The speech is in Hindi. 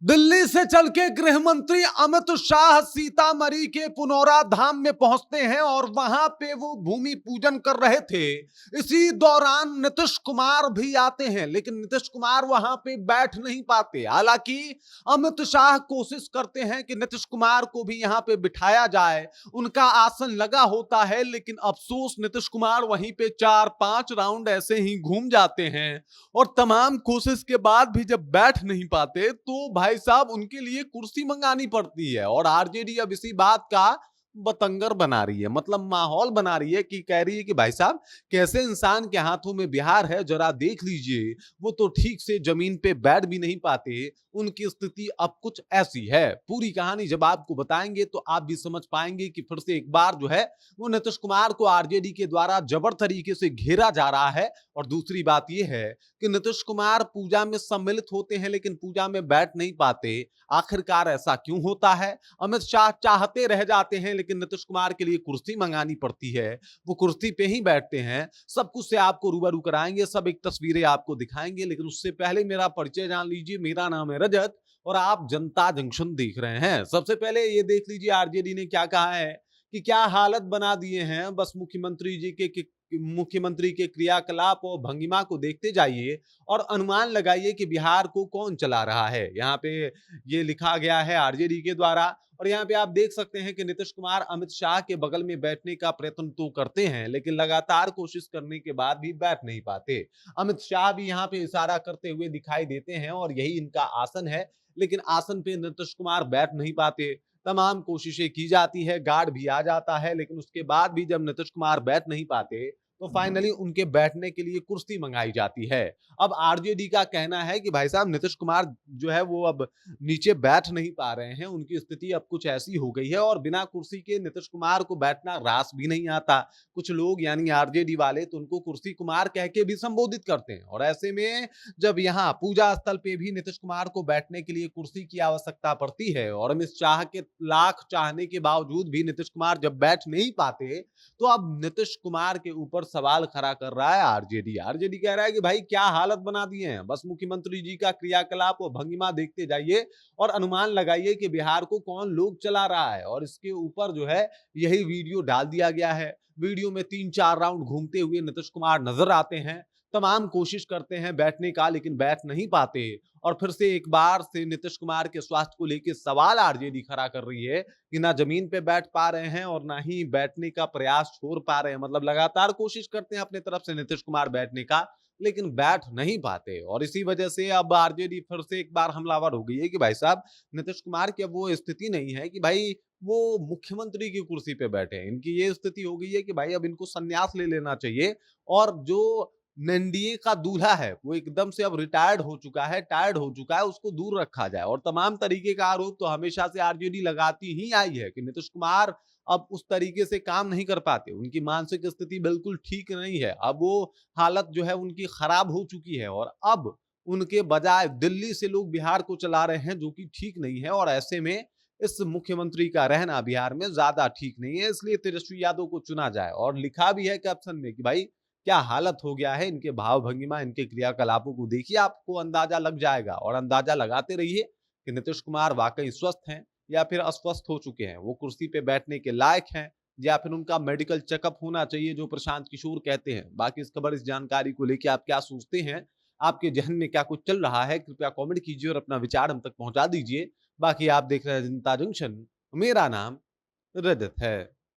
दिल्ली से चल के गृह मंत्री अमित शाह सीतामढ़ी के पुनौरा धाम में पहुंचते हैं और वहां पे वो भूमि पूजन कर रहे थे। इसी दौरान नीतीश कुमार भी आते हैं, लेकिन नीतीश कुमार वहां पे बैठ नहीं पाते। हालांकि अमित शाह कोशिश करते हैं कि नीतीश कुमार को भी यहां पे बिठाया जाए, उनका आसन लगा होता है, लेकिन अफसोस नीतीश कुमार वहीं पे 4-5 राउंड ऐसे ही घूम जाते हैं और तमाम कोशिश के बाद भी जब बैठ नहीं पाते तो भाई साहब उनके लिए कुर्सी मंगानी पड़ती है। और आरजेडी अब इसी बात का बतंगर बना रही है, मतलब माहौल बना रही है कि कह रही है कि भाई साहब कैसे इंसान के हाथों में बिहार है, जरा देख लीजिए, वो तो ठीक से जमीन पे बैठ भी नहीं पाते, उनकी स्थिति अब कुछ ऐसी है। पूरी कहानी जब आपको बताएंगे तो आप भी समझ पाएंगे कि फिर से एक बार जो है वो नीतीश कुमार को आरजेडी के द्वारा जबर तरीके से घेरा जा रहा है। और दूसरी बात यह है कि नीतीश कुमार पूजा में सम्मिलित होते हैं लेकिन पूजा में बैठ नहीं पाते। आखिरकार ऐसा क्यों होता है? अमित शाह चाहते रह जाते हैं लेकिन नीतीश कुमार के लिए कुर्सी मंगानी पड़ती है, वो कुर्सी पे ही बैठते हैं। सब कुछ से आपको रूबरू कराएंगे, सब एक तस्वीरें आपको दिखाएंगे, लेकिन उससे पहले मेरा परिचय जान लीजिए। मेरा नाम है रजत और आप जनता जंक्शन देख रहे हैं। सबसे पहले ये देख लीजिए आरजेडी ने क्या कहा है कि क्या हालत बना दिए हैं। बस मुख्यमंत्री के क्रियाकलाप और भंगिमा को देखते जाइए और अनुमान लगाइए कि बिहार को कौन चला रहा है। यहाँ पे ये लिखा गया है आरजेडी के द्वारा। और यहाँ पे आप देख सकते हैं कि नीतीश कुमार अमित शाह के बगल में बैठने का प्रयत्न तो करते हैं लेकिन लगातार कोशिश करने के बाद भी बैठ नहीं पाते। अमित शाह भी यहाँ पे इशारा करते हुए दिखाई देते हैं और यही इनका आसन है, लेकिन आसन पे नीतीश कुमार बैठ नहीं पाते। तमाम कोशिशें की जाती है, गार्ड भी आ जाता है, लेकिन उसके बाद भी जब नीतीश कुमार बैठ नहीं पाते तो फाइनली उनके बैठने के लिए कुर्सी मंगाई जाती है। अब आरजेडी का कहना है कि भाई साहब नीतीश कुमार जो है वो अब नीचे बैठ नहीं पा रहे हैं, उनकी स्थिति अब कुछ ऐसी हो गई है और बिना कुर्सी के नीतीश कुमार को बैठना रास भी नहीं आता। कुछ लोग यानी आरजेडी वाले तो उनको कुर्सी कुमार कह के भी संबोधित करते हैं। और ऐसे में जब यहाँ पूजा स्थल पे भी नीतीश कुमार को बैठने के लिए कुर्सी की आवश्यकता पड़ती है और अमित शाह के लाख चाहने के बावजूद भी नीतीश कुमार जब बैठ नहीं पाते तो अब नीतीश कुमार के ऊपर सवाल खड़ा कर रहा है आरजेडी। आरजेडी कह रहा है कि भाई क्या हालत बना दी है, बस मुख्यमंत्री जी का क्रियाकलाप और भंगिमा देखते जाइए और अनुमान लगाइए कि बिहार को कौन लोग चला रहा है। और इसके ऊपर जो है यही वीडियो डाल दिया गया है। वीडियो में 3-4 राउंड घूमते हुए नीतीश कुमार नजर आते हैं, तमाम कोशिश करते हैं बैठने का लेकिन बैठ नहीं पाते। और फिर से एक बार से नीतीश कुमार के स्वास्थ्य को लेकर सवाल आरजेडी खड़ा कर रही है कि ना जमीन पे बैठ पा रहे हैं और ना ही बैठने का प्रयास छोड़ पा रहे हैं। मतलब लगातार कोशिश करते हैं अपने तरफ से नीतीश कुमार बैठने का लेकिन बैठ नहीं पाते। और इसी वजह से अब आरजेडी फिर से एक बार हमलावर हो गई है कि भाई साहब नीतीश कुमार की अब वो स्थिति नहीं है कि भाई वो मुख्यमंत्री की कुर्सी पे बैठे। इनकी ये स्थिति हो गई है कि भाई अब इनको संन्यास ले लेना चाहिए और जो एनडीए का दूल्हा है वो एकदम से अब रिटायर्ड हो चुका है, टायर्ड हो चुका है, उसको दूर रखा जाए। और तमाम तरीके का आरोप तो हमेशा से आरजेडी लगाती ही आई है कि नीतीश कुमार अब उस तरीके से काम नहीं कर पाते, उनकी मानसिक स्थिति बिल्कुल ठीक नहीं है। अब वो हालत जो है उनकी खराब हो चुकी है और अब उनके बजाय दिल्ली से लोग बिहार को चला रहे हैं, जो कि ठीक नहीं है। और ऐसे में इस मुख्यमंत्री का रहना बिहार में ज्यादा ठीक नहीं है, इसलिए तेजस्वी यादव को चुना जाए। और लिखा भी है कैप्शन में कि भाई क्या हालत हो गया है, इनके भाव भंगिमा, इनके क्रियाकलापों को देखिए, आपको अंदाजा लग जाएगा। और अंदाजा लगाते रहिए कि नीतीश कुमार वाकई स्वस्थ हैं या फिर अस्वस्थ हो चुके हैं, वो कुर्सी पे बैठने के लायक हैं या फिर उनका मेडिकल चेकअप होना चाहिए जो प्रशांत किशोर कहते हैं। बाकी इस खबर, इस जानकारी को लेकर आप क्या सोचते हैं, आपके जहन में क्या कुछ चल रहा है, कृपया कमेंट कीजिए और अपना विचार हम तक पहुंचा दीजिए। बाकी आप देख रहे हैं जनता जंक्शन, मेरा नाम रजत है।